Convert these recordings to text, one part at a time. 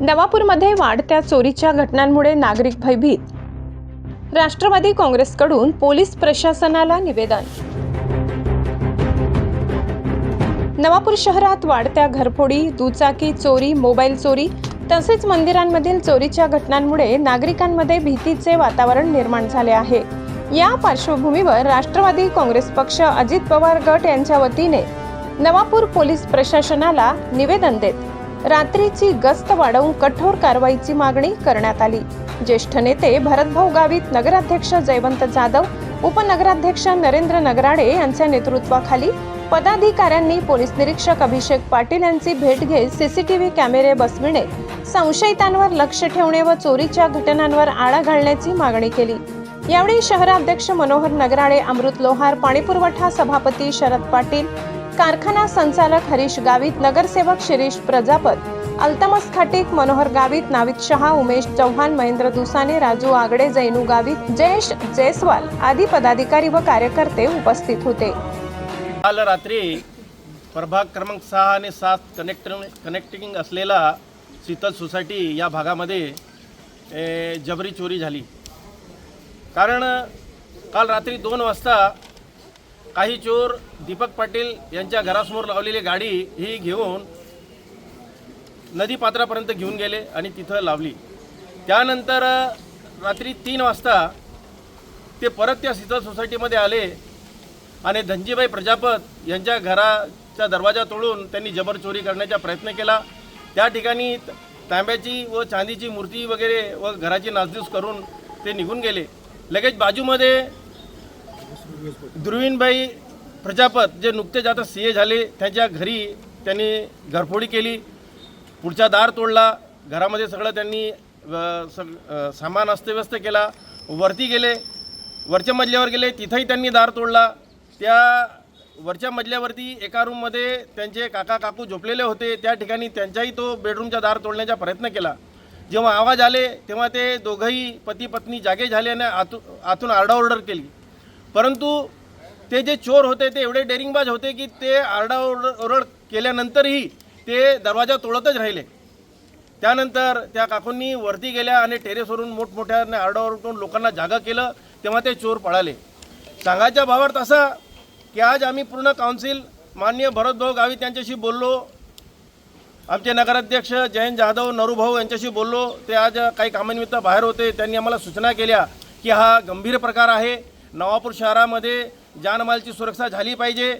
नवापूरमध्ये वाढत्या चोरीच्या घटनांमुळे नागरिक भयभीत. राष्ट्रवादी काँग्रेसकडून पोलीस प्रशासनाला निवेदन. नवापूर शहरात वाढत्या घरफोडी, दुचाकी चोरी, मोबाईल चोरी तसेच मंदिरांमधील चोरीच्या घटनांमुळे नागरिकांमध्ये भीतीचे वातावरण निर्माण झाले आहे. या पार्श्वभूमीवर राष्ट्रवादी काँग्रेस पक्ष अजित पवार गट यांच्या वतीने नवापूर पोलीस प्रशासनाला निवेदन देत रात्रीची गस्त वाढवून कठोर कारवाईची मागणी करण्यात आली. ज्येष्ठ नेते भरतभाऊ गावित, नगराध्यक्ष जयवंत जाधव, उपनगराध्यक्ष नरेंद्र नगराडे यांच्या नेतृत्वाखाली पदाधिकाऱ्यांनी पोलीस निरीक्षक अभिषेक पाटील यांची भेट घेत सीसीटीव्ही कॅमेरे बसविणे, संशयितांवर लक्ष ठेवणे व चोरीच्या घटनांवर आळा घालण्याची मागणी केली. यावेळी शहराध्यक्ष मनोहर नगराडे, अमृत लोहार, पाणीपुरवठा सभापती शरद पाटील, कारखाना संचालक हरीश गावित, नगरसेवक शिरीष प्रजापत, अल्तमस खाटीक, मनोहर गावित, नाविद शहा, उमेश चौहान, महेंद्र दुसाने, राजू आगडे, जैनू गावित, जयेश जयस्वाल आदी पदाधिकारी व कार्यकर्ते उपस्थित होते. काल रात्री प्रभाग क्रमांक 6 आणि 7 कनेक्टिंग असलेला शीतल सोसायटी या भागामध्ये जबरी चोरी झाली. कारण काल रात्री 2 वाजता काही चोर दीपक पाटील यांच्या घरासमोर लावलेली गाडी ही घेऊन नदी पात्रापर्यंत घेऊन गेले आणि तिथं लावली. त्यानंतर रात्री 3 वाजता ते परत त्या शीतल सोसायटीमध्ये आले आणि धनजीबाई प्रजापत यांच्या घराचा दरवाजा तोडून त्यांनी जबर चोरी करण्याचा प्रयत्न केला. त्या ठिकाणी तांब्याची व चांदीची मूर्ती वगैरे व घराची नासधूस करून ते निघून गेले. लगेच बाजूमध्ये ध्रुवीनबाई प्रजापत जे नुकतेच आता CA झाले त्यांच्या घरी त्यांनी घरफोडी केली, पुढचा दार तोडला, घरामध्ये सगळं त्यांनी सामान अस्तव्यस्त केला. वरती गेले, वरच्या मजल्यावर गेले, तिथंही त्यांनी दार तोडला. त्या वरच्या मजल्यावरती एका रूममध्ये त्यांचे काका काकू झोपलेले होते, त्या ठिकाणी त्यांच्याही तो बेडरूमचा दार तोडण्याचा प्रयत्न केला. जेव्हा आवाज आले तेव्हा ते दोघंही पती पत्नी जागे झाले आणि आतून आरडाओरड केली. परंतु ते जे चोर होते ते एवढे डेरिंगबाज होते की ते आरडाओरड केल्यानंतरही ते दरवाजा तोडतच राहिले. त्यानंतर त्या काकूंनी वरती गेल्या आणि टेरेसवरून मोठमोठ्याने आरडाओरड करून लोकांना जागा केलं, तेव्हा ते चोर पळाले. सांगायच्या भावार्थ असा की आज आम्ही पूर्ण काउन्सिल माननीय भरतभाऊ गावित यांच्याशी बोललो, आमचे नगराध्यक्ष जयंत जाधव, नरूभाऊ यांच्याशी बोललो. ते आज काही कामानिमित्त बाहेर होते. त्यांनी आम्हाला सूचना केल्या की हा गंभीर प्रकार आहे, नवापूर शहरामध्ये जानमालची सुरक्षा झाली पाहिजे,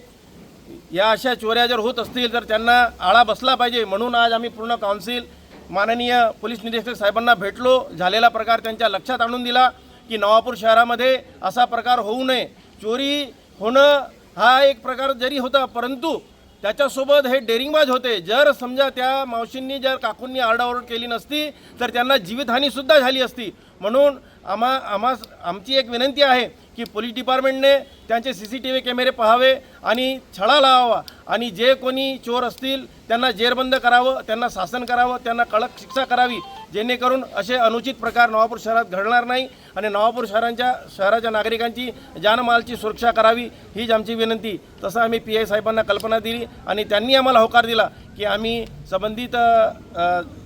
या अशा चोऱ्या जर होत असतील तर त्यांना आळा बसला पाहिजे. म्हणून आज आम्ही पूर्ण काउन्सिल माननीय पोलीस निरीक्षक साहेबांना भेटलो. झालेला प्रकार त्यांच्या लक्षात आणून दिला की नवापूर शहरामध्ये असा प्रकार होऊ नये. चोरी होणं हा एक प्रकार जरी होता, परंतु त्याच्यासोबत हे डेरिंगबाज होते. जर समजा त्या मावशींनी जर काकूंनी आरडाओरड केली नसती तर त्यांना जीवितहानीसुद्धा झाली असती. म्हणून आमची एक विनंती आहे की पोलीस डिपार्टमेंटने त्यांचे CCTV कॅमेरे पाहावे आणि छडा लावावा आणि जे कोणी चोर असतील त्यांना जेरबंद करावं, त्यांना शासन करावं, त्यांना कडक शिक्षा करावी, जेणेकरून असे अनुचित प्रकार नवापूर शहरात घडणार नाही आणि नवापूर शहराच्या नागरिकांची जानमालची सुरक्षा करावी, हीच आमची विनंती. तसं आम्ही PI साहेबांना कल्पना दिली आणि त्यांनी आम्हाला होकार दिला की आम्ही संबंधित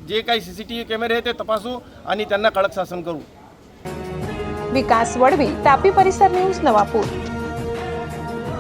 जे काही CCTV कॅमेरे आहेत ते तपासू आणि त्यांना कडक शासन करू. विकास वडवी, तापी परिसर न्यूज, नवापूर.